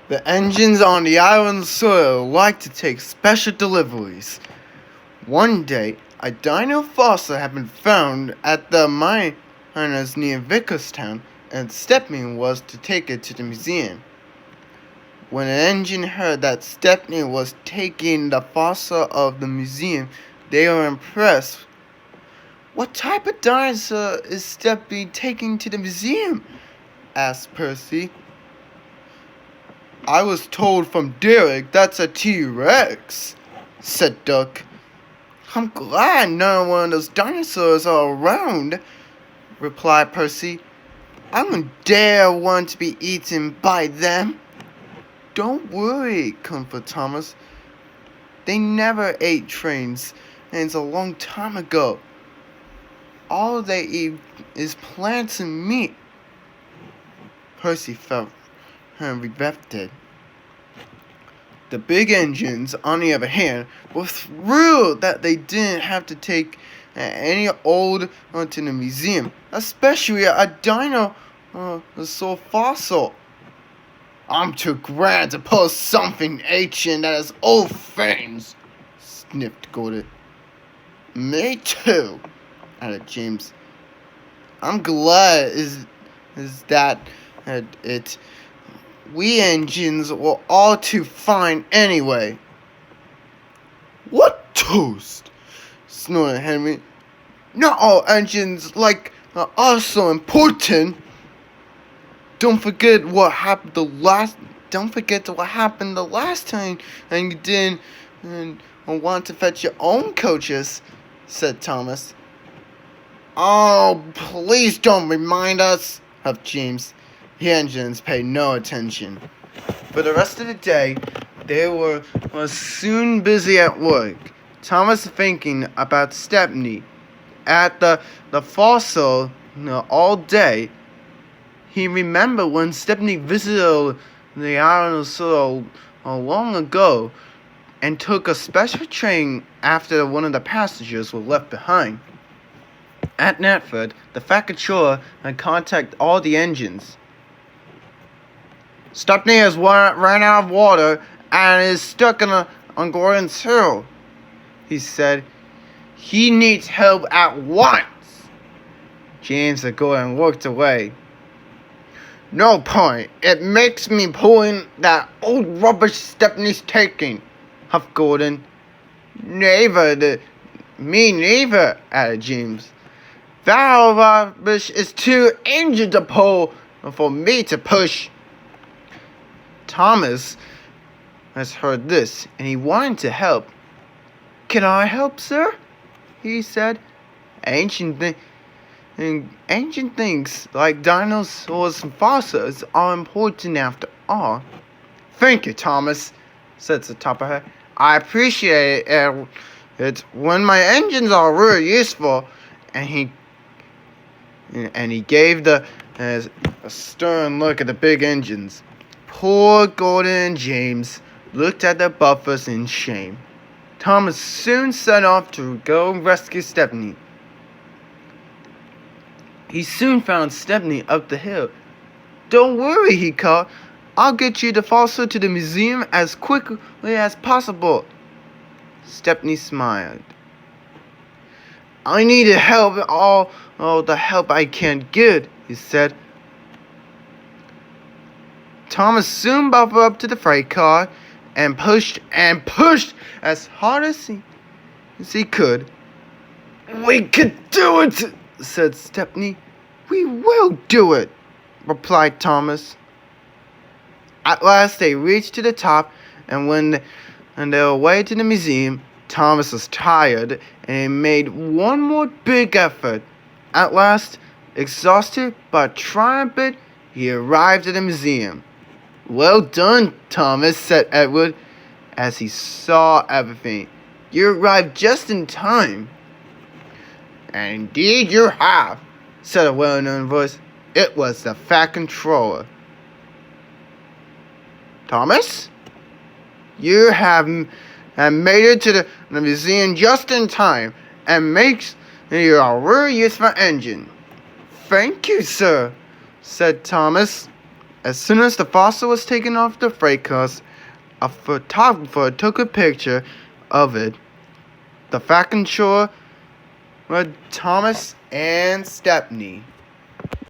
The engines on the island soil like to take special deliveries. One day, a dino fossil had been found at the miners near Vickerstown, and Stepney was to take it to the museum. When an engine heard that Stepney was taking the fossil of the museum, they were impressed. "What type of dinosaur is Stepney taking to the museum?" asked Percy. "I was told from Derek that's a T-Rex," said Duck. "I'm glad none of those dinosaurs are around," replied Percy. "I don't dare want to be eaten by them." "Don't worry," comforted Thomas. "They never ate trains, and it's a long time ago. All they eat is plants and meat." Percy felt regretted. The big engines, on the other hand, were thrilled that they didn't have to take any old to the museum, especially a dinosaur fossil. "I'm too grand to pull something ancient that has old things," sniffed Gordon. "Me too," added James. "I'm glad is that it. We engines were all too fine anyway." "What toast?" snorted Henry. "Not all engines like are so important. Don't forget what happened the last time, and you didn't want to fetch your own coaches," said Thomas. "Oh, please don't remind us," huffed James. The engines paid no attention. For the rest of the day, they were soon busy at work. Thomas thinking about Stepney at the fossil all day. He remembered when Stepney visited the island so long ago and took a special train after one of the passengers were left behind. At Natford, the Fackatura had contacted all the engines. "Stepney has ran out of water and is stuck on Gordon's Hill," he said. "He needs help at once." James and Gordon looked away. "No point. It makes me pulling that old rubbish Stepney's taking," huffed Gordon. Me neither," added James. "That old rubbish is too injured to pull for me to push." Thomas has heard this, and he wanted to help. "Can I help, sir?" he said. Ancient things like dinosaurs and fossils are important after all." "Thank you, Thomas," said the Topperhead. "I appreciate it when my engines are really useful." And he gave a stern look at the big engines. Poor Gordon and James looked at their buffers in shame. Thomas soon set off to go rescue Stepney. He soon found Stepney up the hill. "Don't worry," he called. "I'll get you the fossil to the museum as quickly as possible." Stepney smiled. "I need help, all the help I can get," he said. Thomas soon buffered up to the freight car and pushed as hard as he could. "We can do it," said Stepney. "We will do it," replied Thomas. At last they reached to the top, and when they were way to the museum, Thomas was tired and he made one more big effort. At last, exhausted but triumphant, he arrived at the museum. "Well done, Thomas," said Edward as he saw everything. "You arrived just in time." "Indeed you have," said a well-known voice. It was the Fat Controller. "Thomas, you have made it to the museum just in time, and makes you a really useful engine." "Thank you, sir," said Thomas. As soon as the fossil was taken off the freight cars, a photographer took a picture of it. The fact and sure were Thomas and Stepney.